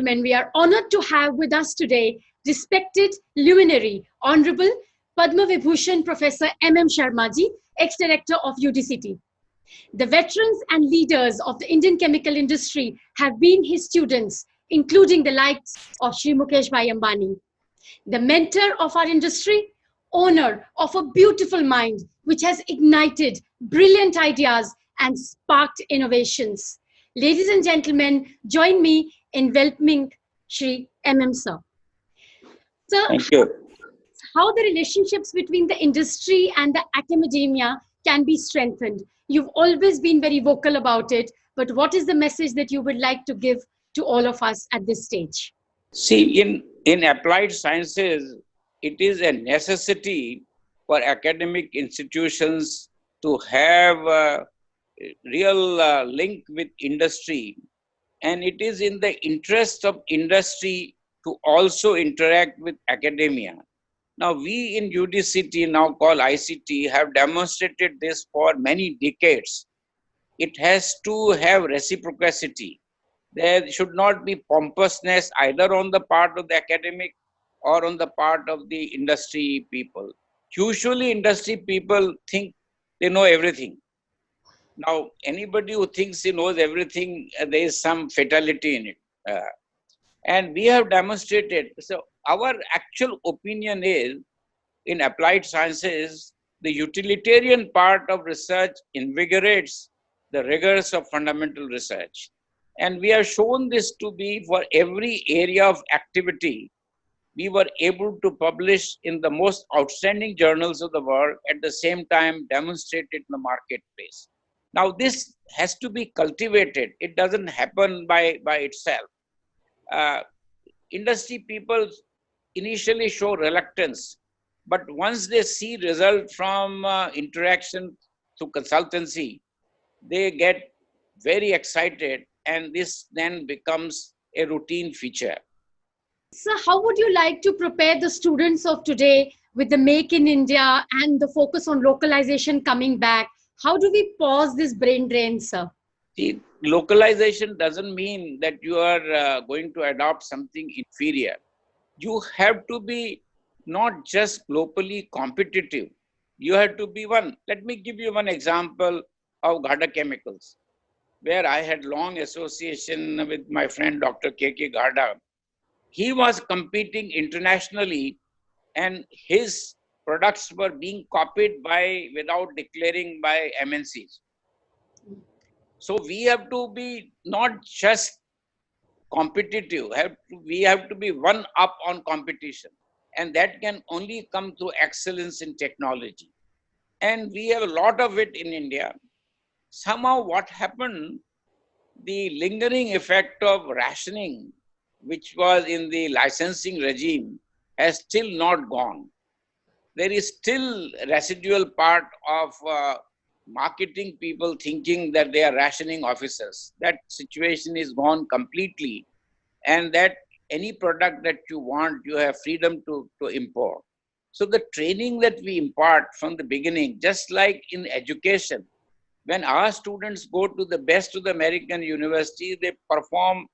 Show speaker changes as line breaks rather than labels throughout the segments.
gentlemen, we are honored to have with us today respected luminary, Honorable Padma Vibhushan Professor M.M. Sharma ji, ex-director of UTCT. The veterans and leaders of the Indian chemical industry have been his students, including the likes of Shri Mukesh Bhai Ambani. The mentor of our industry, owner of a beautiful mind which has ignited brilliant ideas and sparked innovations. Ladies and gentlemen, join me in welcoming Shri M.M. Sir. Sir,
Thank you.
how the relationships between the industry and the academia can be strengthened. You've always been very vocal about it, but what is the message that you would like to give to all of us at this stage?
See, in applied sciences, it is a necessity for academic institutions to have a real link with industry. And it is in the interest of industry to also interact with academia. Now, we in UDCT, now called ICT, have demonstrated this for many decades. It has to have reciprocity. There should not be pompousness either on the part of the academic or on the part of the industry people. Usually, industry people think they know everything. Now, anybody who thinks he knows everything, there is some fatality in it. And we have demonstrated. So, our actual opinion is in applied sciences, the utilitarian part of research invigorates the rigors of fundamental research. And we have shown this to be for every area of activity. We were able to publish in the most outstanding journals of the world, at the same time demonstrate it in the marketplace. Now, this has to be cultivated. It doesn't happen by itself. Industry people initially show reluctance, but once they see result from interaction through consultancy, they get very excited, and this then becomes a routine feature.
So, how would you like to prepare the students of today with the Make in India and the focus on localization coming back? How do we pause this brain drain, sir?
See, localization doesn't mean that you are going to adopt something inferior. You have to be not just globally competitive. You have to be one. Let me give you one example of Ghada Chemicals, where I had long association with my friend Dr. K.K. Ghada. He was competing internationally, and his products were being copied by, without declaring, by MNCs. So we have to be not just competitive, we have to be one up on competition. And that can only come through excellence in technology. And we have a lot of it in India. Somehow what happened, the lingering effect of rationing, which was in the licensing regime, has still not gone. There is still residual part of marketing people thinking that they are rationing officers. That situation is gone completely, and that any product that you want, you have freedom to import. So the training that we impart from the beginning, just like in education, when our students go to the best of the American university, they perform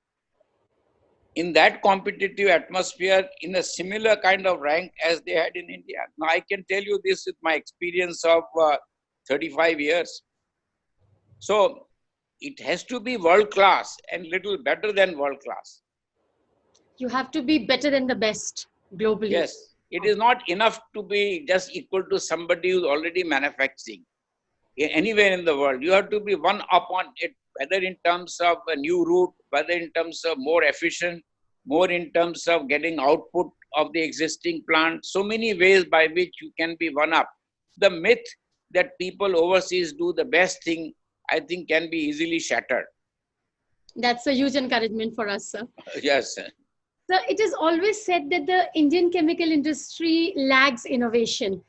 in that competitive atmosphere in a similar kind of rank as they had in India. Now, I can tell you this with my experience of 35 years. So it has to be world class and little better than world class.
You have to be better than the best globally.
Yes, it is not enough to be just equal to somebody who's already manufacturing anywhere in the world. You have to be one up on it, whether in terms of a new route, whether in terms of more efficient, more in terms of getting output of the existing plant. So many ways by which you can be one up. The myth that people overseas do the best thing, I think, can be easily shattered.
That's a huge encouragement for us, sir.
Yes, sir.
So it is always said that the Indian chemical industry lags innovation.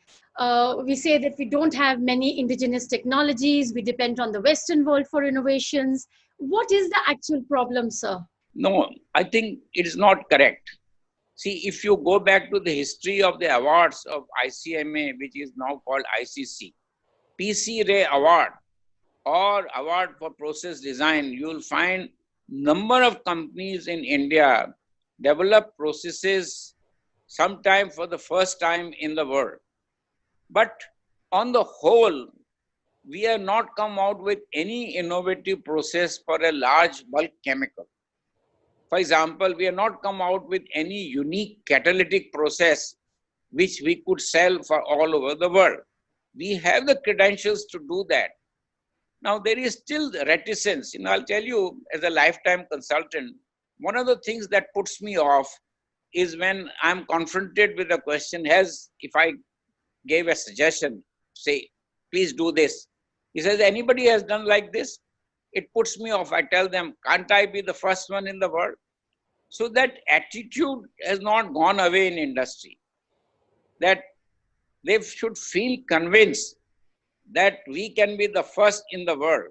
We say that we don't have many indigenous technologies. We depend on the Western world for innovations. What is the actual problem, sir?
No, I think it is not correct. See, if you go back to the history of the awards of ICMA, which is now called ICC, PC Ray Award or Award for Process Design, you will find number of companies in India develop processes sometime for the first time in the world. But on the whole, we have not come out with any innovative process for a large bulk chemical. For example, we have not come out with any unique catalytic process which we could sell for all over the world. We have the credentials to do that. Now, there is still reticence. I'll tell you, as a lifetime consultant, one of the things that puts me off is when I'm confronted with a question, if I gave a suggestion, say, please do this. He says, anybody has done like this? It puts me off. I tell them, can't I be the first one in the world? So that attitude has not gone away in industry, that they should feel convinced that we can be the first in the world.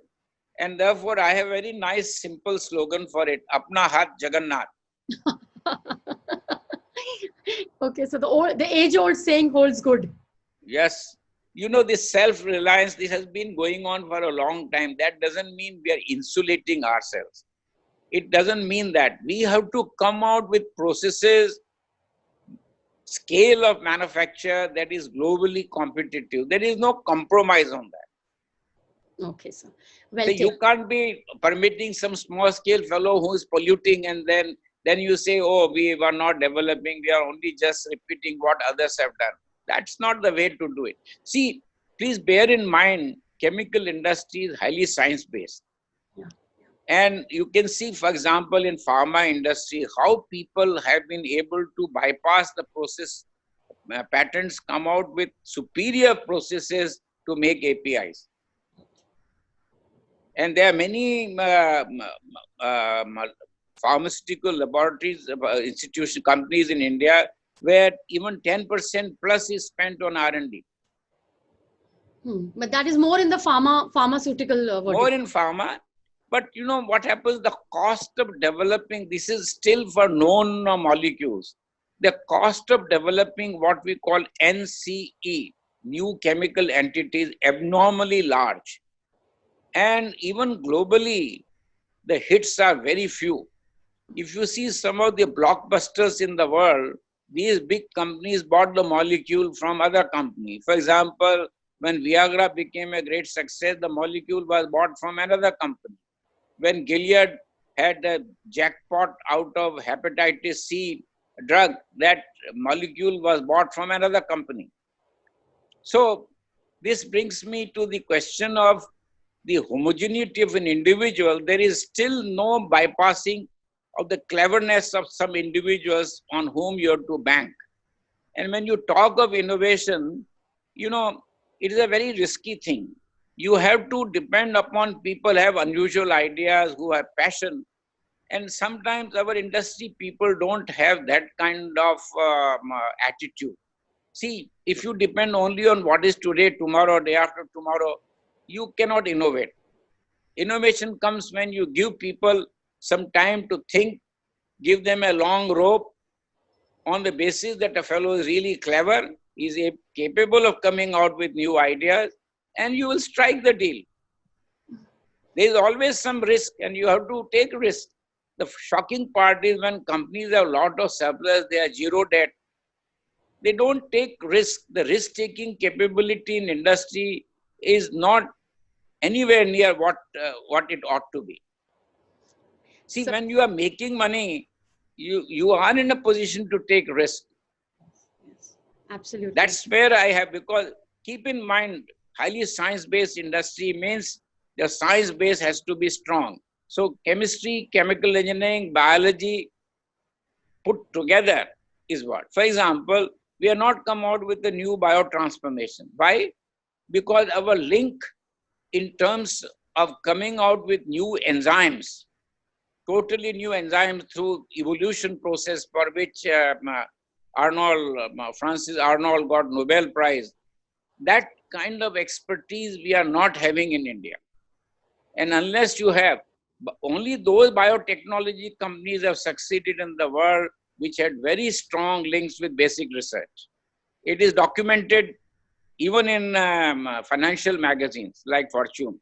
And therefore, I have a very nice, simple slogan for it, Apna Hath Jagannath.
Okay, so the age-old saying holds good.
Yes. This self-reliance, this has been going on for a long time. That doesn't mean we are insulating ourselves. It doesn't mean that. We have to come out with processes, scale of manufacture that is globally competitive. There is no compromise on that.
Okay, sir. Well,
so you can't be permitting some small scale fellow who is polluting and then you say, oh, we were not developing, we are only just repeating what others have done. That's not the way to do it. See, please bear in mind, chemical industry is highly science-based.
Yeah.
And you can see, for example, in pharma industry, how people have been able to bypass the process. Patents come out with superior processes to make APIs. And there are many pharmaceutical laboratories, institution companies in India where even 10% plus is spent on R&D.
But that is more in the pharmaceutical vertical.
More in pharma. But what happens, the cost of developing, this is still for known molecules. The cost of developing what we call NCE, new chemical entities, abnormally large. And even globally, the hits are very few. If you see some of the blockbusters in the world, these big companies bought the molecule from other companies. For example, when Viagra became a great success, the molecule was bought from another company. When Gilead had a jackpot out of hepatitis C drug, that molecule was bought from another company. So this brings me to the question of the homogeneity of an individual. There is still no bypassing of the cleverness of some individuals on whom you have to bank. And when you talk of innovation, it is a very risky thing. You have to depend upon people who have unusual ideas, who have passion. And sometimes our industry people don't have that kind of attitude. See, if you depend only on what is today, tomorrow, day after tomorrow, you cannot innovate. Innovation comes when you give people some time to think, give them a long rope on the basis that a fellow is really clever, is capable of coming out with new ideas, and you will strike the deal. There is always some risk and you have to take risk. The shocking part is when companies have a lot of surplus, they are zero debt. They don't take risk. The risk-taking capability in industry is not anywhere near what it ought to be. See, so, when you are making money, you are in a position to take risk.
Yes, absolutely.
That's where I have, because keep in mind, highly science-based industry means the science base has to be strong. So chemistry, chemical engineering, biology put together is what. For example, we have not come out with a new biotransformation. Why? Because our link in terms of coming out with new enzymes, totally new enzymes through evolution process for which Francis Arnold got Nobel Prize. That kind of expertise we are not having in India. And unless you have, only those biotechnology companies have succeeded in the world which had very strong links with basic research. It is documented even in financial magazines like Fortune.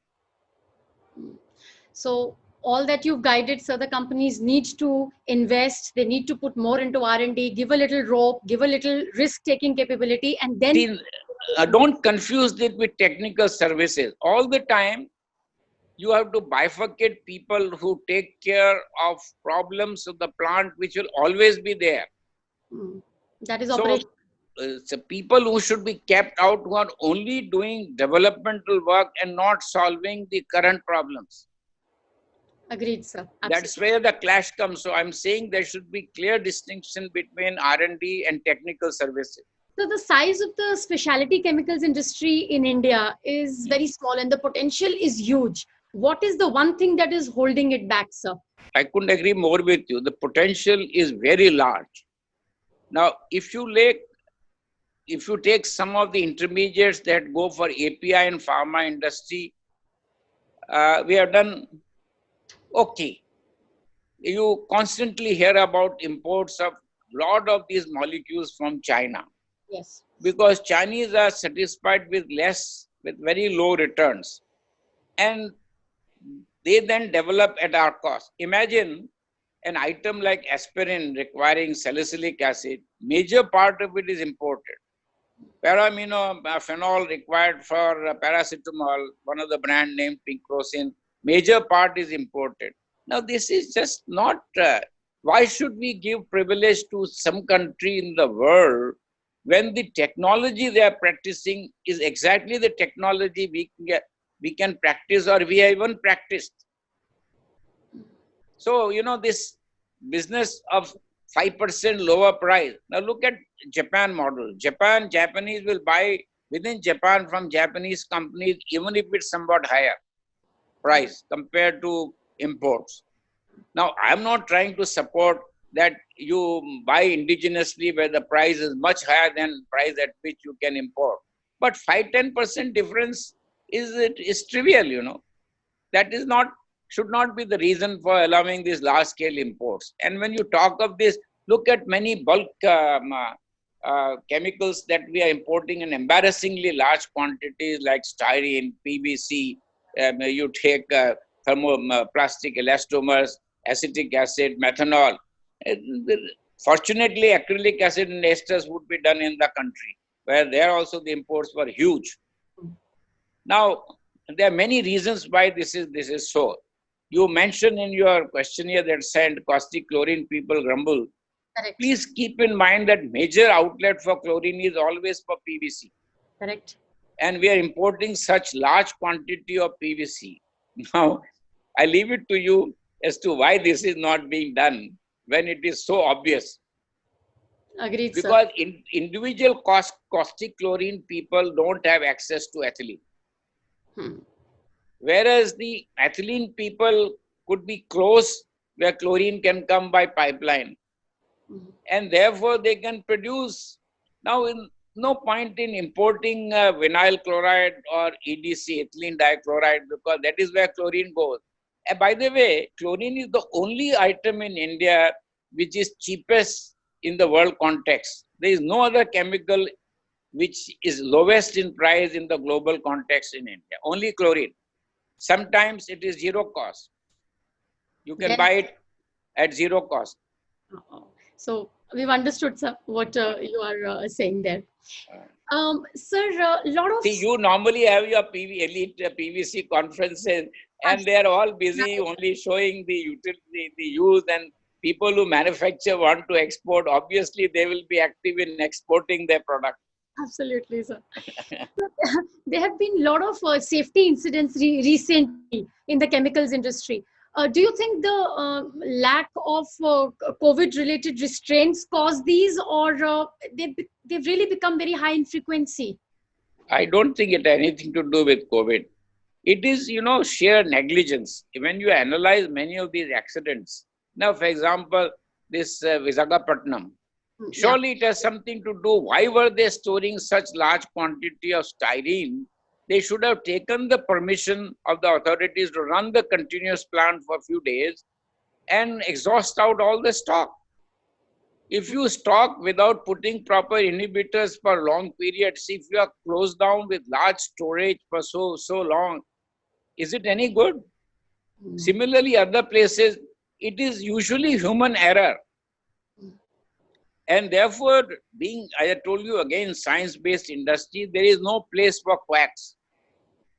So all that you've guided, so the companies need to invest, they need to put more into R&D, give a little rope, give a little risk-taking capability, and then...
See, don't confuse it with technical services. All the time, you have to bifurcate people who take care of problems of the plant, which will always be there.
That is
So,
operation.
so people who should be kept out, who are only doing developmental work and not solving the current problems.
Agreed, sir. Absolutely.
That's where the clash comes. So I'm saying there should be clear distinction between R&D and technical services.
So the size of the specialty chemicals industry in India is very small and the potential is huge. What is the one thing that is holding it back, sir?
I couldn't agree more with you. The potential is very large. Now, if you take some of the intermediates that go for API and pharma industry, we have done okay. You constantly hear about imports of lot of these molecules from China.
Yes.
Because Chinese are satisfied with very low returns. And they then develop at our cost. Imagine an item like aspirin requiring salicylic acid, major part of it is imported. Phenol required for paracetamol, one of the brand name Pinclozin, major part is imported. Now this is just not, why should we give privilege to some country in the world when the technology they are practicing is exactly the technology we can practice or we have even practiced. So, this business of 5% lower price. Now look at Japan model. Japanese will buy within Japan from Japanese companies, even if it's somewhat higher price compared to imports. Now, I'm not trying to support that you buy indigenously where the price is much higher than price at which you can import. But 5-10% difference is trivial, That should not be the reason for allowing these large scale imports. And when you talk of this, look at many bulk chemicals that we are importing in embarrassingly large quantities like styrene, PVC, you take thermoplastic elastomers, acetic acid, methanol. Fortunately, acrylic acid and esters would be done in the country, where there also the imports were huge. Now, there are many reasons why this is so. You mentioned in your questionnaire that said caustic chlorine people grumble.
Correct.
Please keep in mind that major outlet for chlorine is always for PVC.
Correct.
And we are importing such large quantity of PVC. Now, I leave it to you as to why this is not being done when it is so obvious.
Agreed,
because
sir.
Individual caustic chlorine people don't have access to ethylene. Whereas the ethylene people could be close where chlorine can come by pipeline. And therefore they can produce. Now, no point in importing vinyl chloride or EDC, ethylene dichloride, because that is where chlorine goes. And by the way, chlorine is the only item in India which is cheapest in the world context. There is no other chemical which is lowest in price in the global context in India. Only chlorine. Sometimes it is zero cost. You can buy it at zero cost.
So we've understood, sir, what you are saying there. Sir, a lot of...
See, you normally have your elite PVC conferences and they are all busy only showing the utility, the use, and people who manufacture want to export. Obviously, they will be active in exporting their product.
Absolutely, sir. There have been a lot of safety incidents recently in the chemicals industry. Do you think the lack of COVID-related restraints cause these, or they've really become very high in frequency?
I don't think it has anything to do with COVID. It is, sheer negligence. When you analyze many of these accidents, now, for example, this Visakhapatnam, surely it has something to do. Why were they storing such large quantity of styrene? They should have taken the permission of the authorities to run the continuous plant for a few days and exhaust out all the stock. If you stock without putting proper inhibitors for long periods, if you are closed down with large storage for so long, is it any good? Similarly, other places, it is usually human error. And therefore, being, I told you again, science-based industry, there is no place for quacks.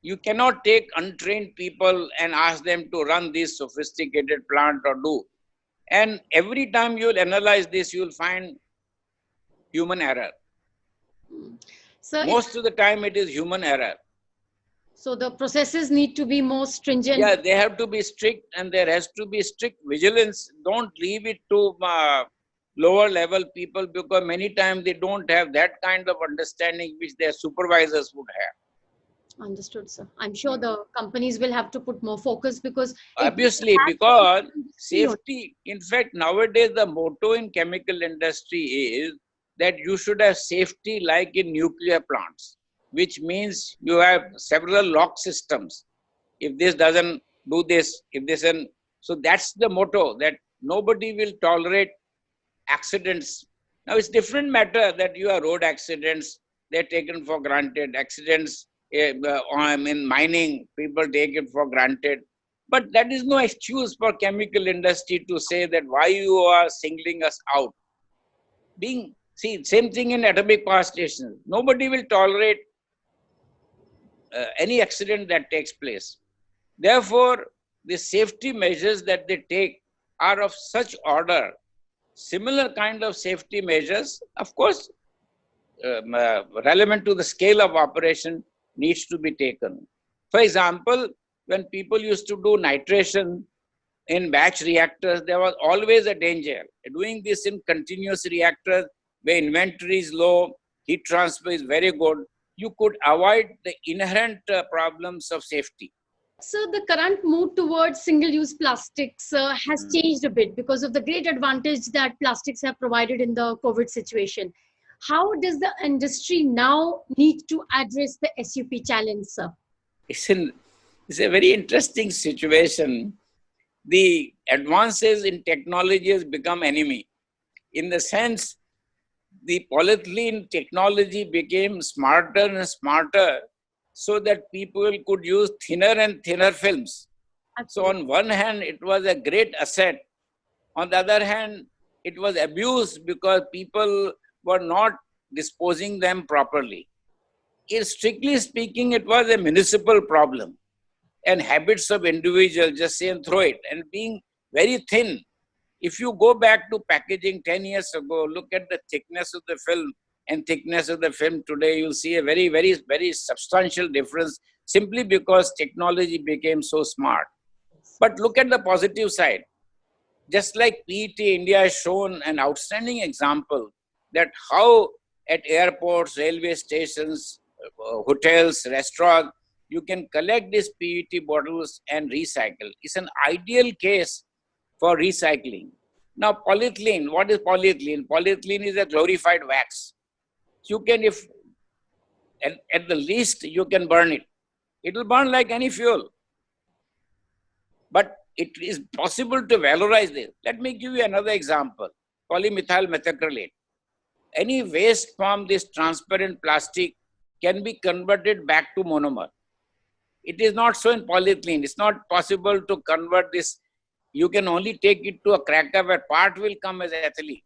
You cannot take untrained people and ask them to run this sophisticated plant or do. And every time you'll analyze this, you'll find human error.
So
Most of the time, it is human error.
So the processes need to be more stringent.
Yeah, they have to be strict, and there has to be strict vigilance. Don't leave it to lower level people, because many times they don't have that kind of understanding which their supervisors would have.
Understood, sir. I'm sure the companies will have to put more focus, because
Obviously, because safety, in fact, nowadays the motto in chemical industry is that you should have safety like in nuclear plants, which means you have several lock systems. If this doesn't do this, if this, and so that's the motto, that nobody will tolerate accidents. Now it's different matter that you are road accidents, they're taken for granted. Accidents in mining, people take it for granted. But that is no excuse for chemical industry to say that why you are singling us out. See, same thing in atomic power stations. Nobody will tolerate any accident that takes place. Therefore, the safety measures that they take are of such order. Similar kind of safety measures, of course, relevant to the scale of operation, needs to be taken. For example, when people used to do nitration in batch reactors, there was always a danger. Doing this in continuous reactors, where inventory is low, heat transfer is very good, you could avoid the inherent problems of safety.
So the current move towards single-use plastics has changed a bit because of the great advantage that plastics have provided in the COVID situation. How does the industry now need to address the SUP challenge, sir?
It's a very interesting situation. The advances in technology has become enemy. In the sense, the polyethylene technology became smarter and smarter, so that people could use thinner and thinner films. So on one hand, it was a great asset. On the other hand, it was abused because people were not disposing them properly. Strictly speaking, it was a municipal problem, and habits of individuals just say and throw it, and being very thin. If you go back to packaging 10 years ago, look at the thickness of the film and thickness of the film today, you'll see a very, very, very substantial difference, simply because technology became so smart. But look at the positive side. Just like PET, India has shown an outstanding example that how at airports, railway stations, hotels, restaurants, you can collect these PET bottles and recycle. It's an ideal case for recycling. Now, polyethylene, what is polyethylene? Polyethylene is a glorified wax. You can, if at the least, you can burn it. It will burn like any fuel. But it is possible to valorize this. Let me give you another example. Polymethyl methacrylate. Any waste from this transparent plastic can be converted back to monomer. It is not so in polyethylene. It's not possible to convert this. You can only take it to a cracker where part will come as ethylene.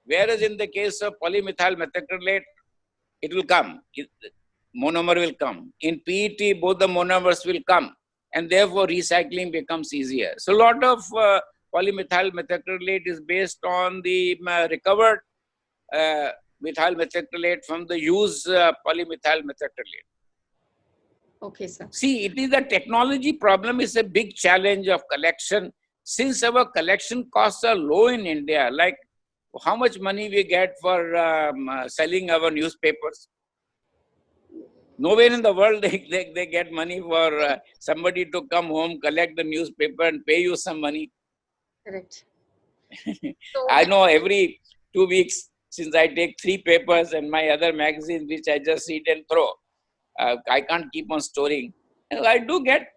Whereas in the case of polymethyl methacrylate, it will come. Monomer will come. In PET, both the monomers will come, and therefore recycling becomes easier. So a lot of polymethyl methacrylate is based on the recovered methyl methacrylate from the used polymethyl methacrylate.
Okay, sir.
See, it is a technology problem. Is a big challenge of collection. Since our collection costs are low in India, like how much money we get for selling our newspapers? Nowhere in the world they get money for somebody to come home, collect the newspaper and pay you some money.
Correct.
I know every 2 weeks, since I take 3 papers and my other magazines, which I just read and throw, I can't keep on storing. I do get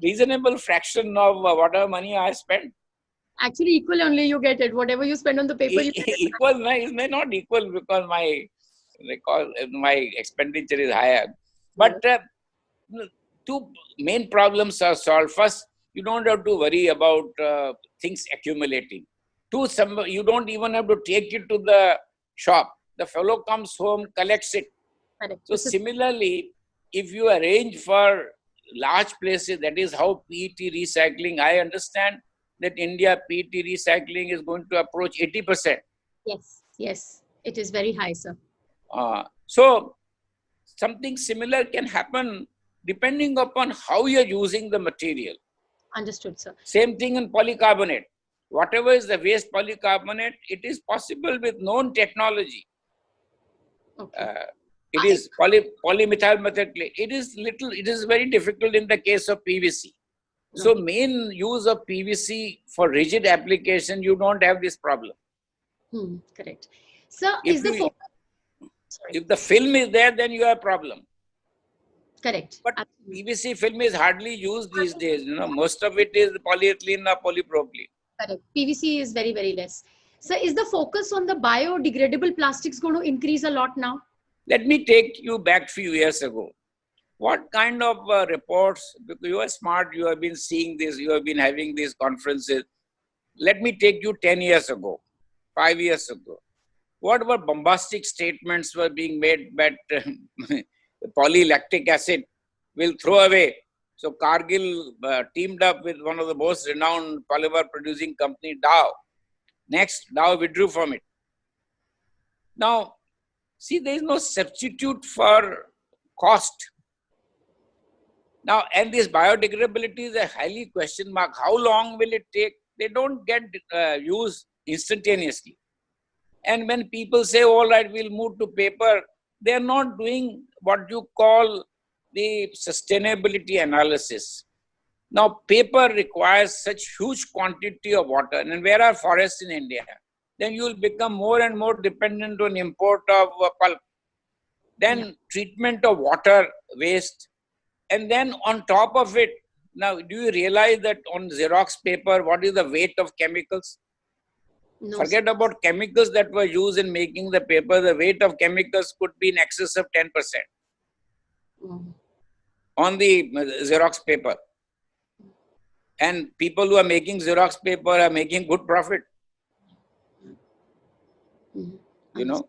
reasonable fraction of whatever money I spend.
Actually, equal only you get it. Whatever you spend on the paper, you get it.
Equal may not equal, because my expenditure is higher. But 2 main problems are solved. First, You don't have to worry about things accumulating. You don't even have to take it to the shop. The fellow comes home, collects it.
Correct.
So similarly, if you arrange for large places, that is how PET recycling, I understand that India PET recycling is going to approach 80%.
Yes, yes, it is very high, sir.
So something similar can happen depending upon how you're using the material.
Understood, sir.
Same thing in polycarbonate. Whatever is the waste polycarbonate, it is possible with known technology.
Okay.
It is polymethyl methacrylate. It is very difficult in the case of PVC. So main use of PVC for rigid application, you don't have this problem.
Correct. So if
the film is there, then you have a problem.
Correct.
But PVC film is hardly used these days. Most of it is polyethylene or polypropylene.
Correct. PVC is very, very less. So is the focus on the biodegradable plastics going to increase a lot now?
Let me take you back a few years ago. What kind of reports, because you are smart, you have been seeing this, you have been having these conferences. Let me take you 10 years ago, 5 years ago. What were bombastic statements were being made that polylactic acid will throw away. So Cargill teamed up with one of the most renowned polymer producing company, Dow. Next, Dow withdrew from it. Now, see, there is no substitute for cost. Now, and this biodegradability is a highly question mark. How long will it take? They don't get used instantaneously. And when people say, all right, we'll move to paper, they're not doing what you call the sustainability analysis. Now, paper requires such huge quantity of water, and where are forests in India? Then you will become more and more dependent on import of pulp. Then treatment of water waste. And then on top of it, now do you realize that on Xerox paper, what is the weight of chemicals? No, forget about chemicals that were used in making the paper. The weight of chemicals could be in excess of 10% on the Xerox paper. And people who are making Xerox paper are making good profit. You know.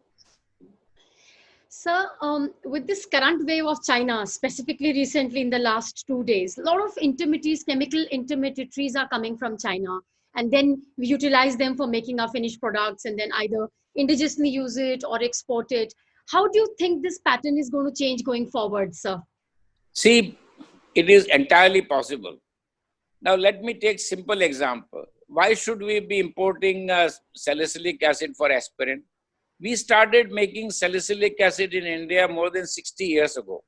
Sir, with this current wave of China, specifically recently in the last 2 days, a lot of intermediaries, chemical intermediaries are coming from China. And then we utilize them for making our finished products and then either indigenously use it or export it. How do you think this pattern is going to change going forward, sir?
See, it is entirely possible. Now, let me take simple example. Why should we be importing salicylic acid for aspirin? We started making salicylic acid in India more than 60 years ago.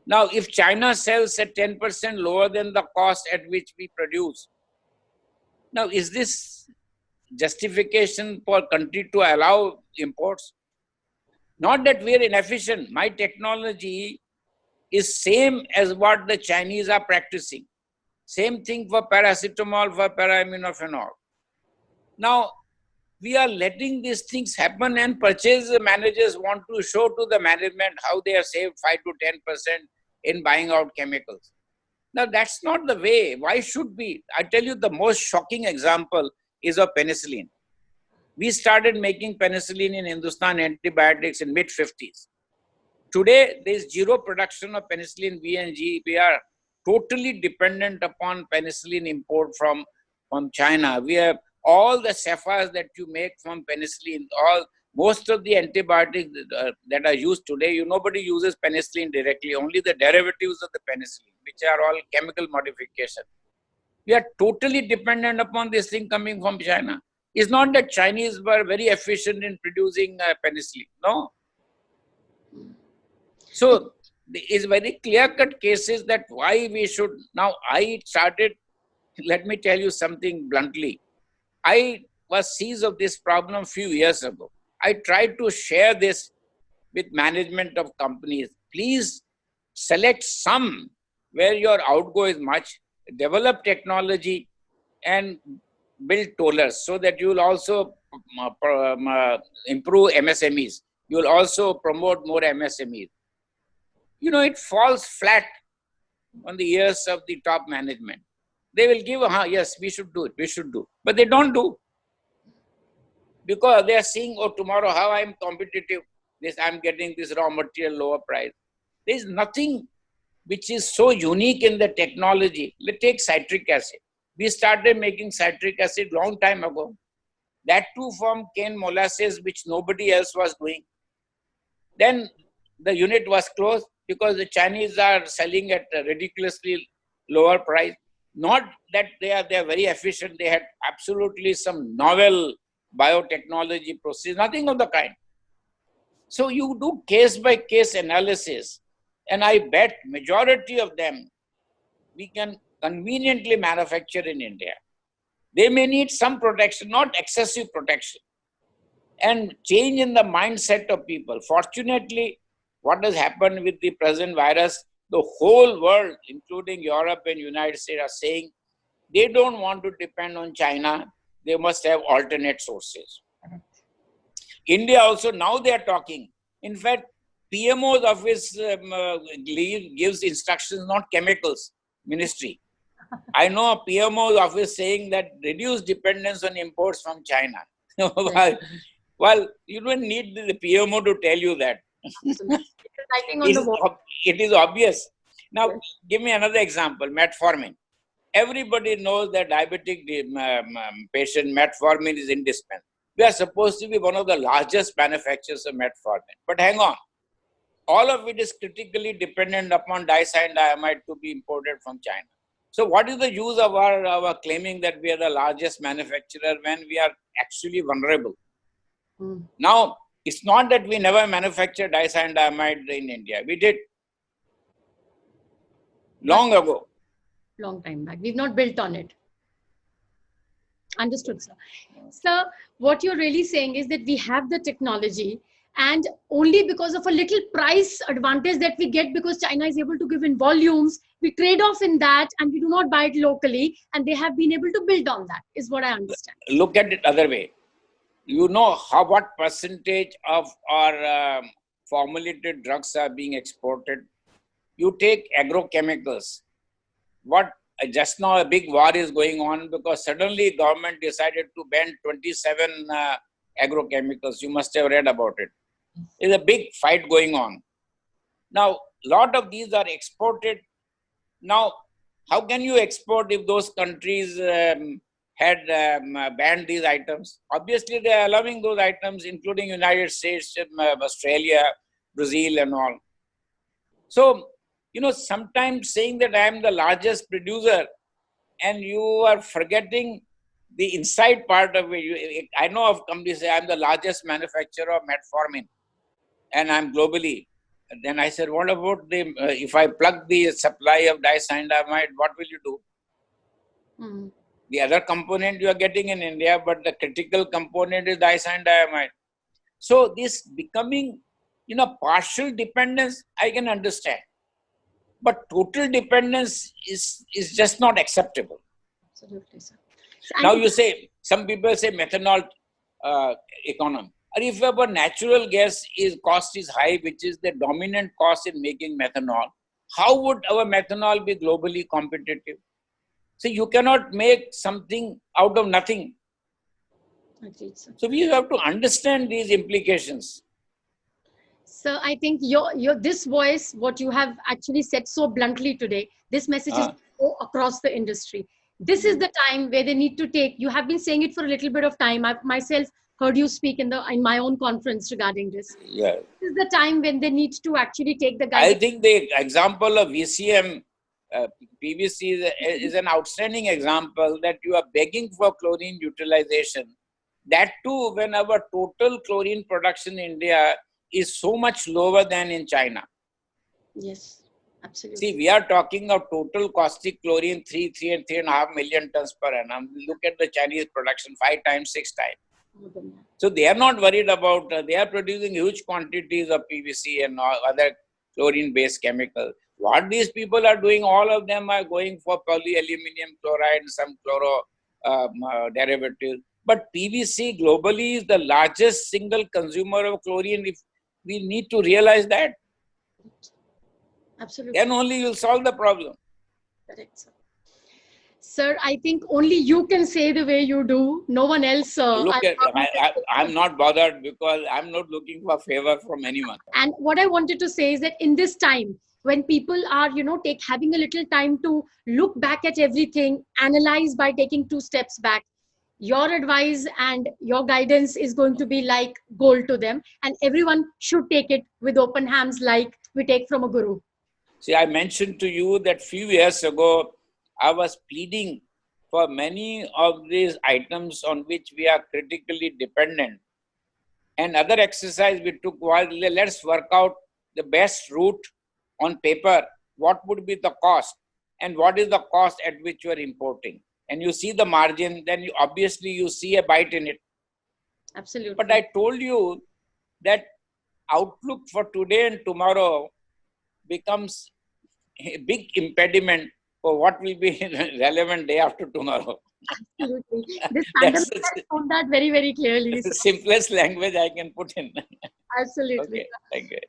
Now, if China sells at 10% lower than the cost at which we produce, now is this justification for country to allow imports? Not that we are inefficient. My technology is same as what the Chinese are practicing. Same thing for paracetamol, for para-aminophenol. Now, we are letting these things happen, and purchase managers want to show to the management how they have saved 5 to 10% in buying out chemicals. Now, that's not the way. Why should we? I tell you, the most shocking example is of penicillin. We started making penicillin in Hindustan Antibiotics in mid-50s. Today, there is zero production of penicillin V and G. We are totally dependent upon penicillin import from China. We have all the cephas that you make from penicillin, most of the antibiotics that are used today, nobody uses penicillin directly, only the derivatives of the penicillin, which are all chemical modification. We are totally dependent upon this thing coming from China. It's not that Chinese were very efficient in producing penicillin, no. So, it's very clear-cut cases that why we should, now I started, let me tell you something bluntly. I was seized of this problem a few years ago. I tried to share this with management of companies. Please select some where your outgo is much, develop technology and build tollers so that you will also improve MSMEs. You will also promote more MSMEs. It falls flat on the ears of the top management. They will give, yes, we should do it, we should do. But they don't do. Because they are seeing, oh, tomorrow how I am competitive. This, I'm getting this raw material lower price. There is nothing which is so unique in the technology. Let's take citric acid. We started making citric acid long time ago. That too from cane molasses, which nobody else was doing. Then the unit was closed because the Chinese are selling at a ridiculously lower price. Not that they are very efficient. They had absolutely some novel biotechnology process, nothing of the kind. So you do case by case analysis, and I bet majority of them we can conveniently manufacture in India. They may need some protection, not excessive protection, and change in the mindset of people. Fortunately, what has happened with the present virus, the whole world, including Europe and United States, are saying they don't want to depend on China. They must have alternate sources. India also, now they are talking. In fact, PMO's office gives instructions, not chemicals ministry. I know a PMO's office saying that reduce dependence on imports from China. Well, you don't need the PMO to tell you that. It is obvious. Now, give me another example, metformin. Everybody knows that diabetic patient metformin is indispensable. We are supposed to be one of the largest manufacturers of metformin. But hang on, all of it is critically dependent upon dicyandiamide to be imported from China. So what is the use of our claiming that we are the largest manufacturer when we are actually vulnerable? Now, it's not that we never manufactured dicyandiamide in India. We did. Long ago.
Long time back. We've not built on it. Understood, sir. Sir, what you're really saying is that we have the technology, and only because of a little price advantage that we get because China is able to give in volumes, we trade off in that and we do not buy it locally, and they have been able to build on that, is what I understand.
Look at it other way. You know what percentage of our formulated drugs are being exported? You take agrochemicals. Just now a big war is going on because suddenly government decided to ban 27 agrochemicals. You must have read about it. There's a big fight going on. Now, a lot of these are exported. Now, how can you export if those countries had banned these items? Obviously, they are allowing those items, including United States, Australia, Brazil, and all. So, sometimes saying that I am the largest producer and you are forgetting the inside part of it. I know of companies say I'm the largest manufacturer of metformin and I'm globally. And then I said, what about if I plug the supply of dicyandiamide, what will you do? The other component you are getting in India, but the critical component is dicyandiamide. So this becoming, partial dependence, I can understand. But total dependence is just not acceptable.
Absolutely, sir.
Now you say, some people say methanol economy. Or if our natural gas cost is high, which is the dominant cost in making methanol, how would our methanol be globally competitive? So you cannot make something out of nothing.
Agreed, sir.
So we have to understand these implications.
Sir, I think this voice, what you have actually said so bluntly today, this message is across the industry. This is the time where they need to take. You have been saying it for a little bit of time. I've myself heard you speak in my own conference regarding this.
Yeah.
This is the time when they need to actually take the guidance.
I think the example of VCM, PVC is an outstanding example that you are begging for chlorine utilization. That too, when our total chlorine production in India is so much lower than in China.
Yes, absolutely.
See, we are talking of total caustic chlorine 3 and 3.5 million tons per annum. Look at the Chinese production, 5 times, 6 times. So they are not worried about, they are producing huge quantities of PVC and other chlorine-based chemicals. What these people are doing, all of them are going for polyaluminum chloride and some chloro derivatives. But PVC globally is the largest single consumer of chlorine. If we need to realize that.
Absolutely.
Then only you'll solve the problem.
Correct, sir. Sir, I think only you can say the way you do. No one else.
Look at, I'm not bothered because I'm not looking for favor from anyone.
And what I wanted to say is that in this time, when people are, having a little time to look back at everything, analyze by taking 2 steps back, your advice and your guidance is going to be like gold to them. And everyone should take it with open hands, like we take from a guru.
See, I mentioned to you that few years ago, I was pleading for many of these items on which we are critically dependent. And other exercise we took was, let's work out the best route on paper. What would be the cost? And what is the cost at which you are importing? And you see the margin, then obviously you see a bite in it.
Absolutely.
But I told you that outlook for today and tomorrow becomes a big impediment for what will be relevant day after tomorrow.
Absolutely. This pandemic has shown that very, very clearly.
It's the simplest language I can put in.
Absolutely.
Okay, thank you.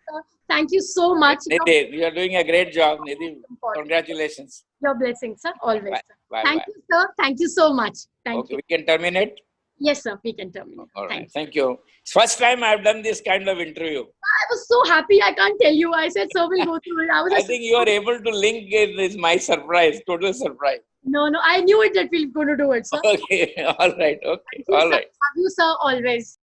Thank you so much.
Nidhi, you are doing a great job, Nidhi. Congratulations.
Your blessings, sir. Always.
Bye. Bye.
Thank you, sir. Thank you so much. Thank you.
We can terminate?
Yes, sir. We can terminate.
All right. Thank you. It's first time I've done this kind of interview.
I was so happy. I can't tell you. I said, sir, we'll go through it.
I think you are able to link it. This is my surprise, total surprise.
No, I knew it that we were going to do it, sir.
Okay. All right. Okay. All right.
Love you, sir, always.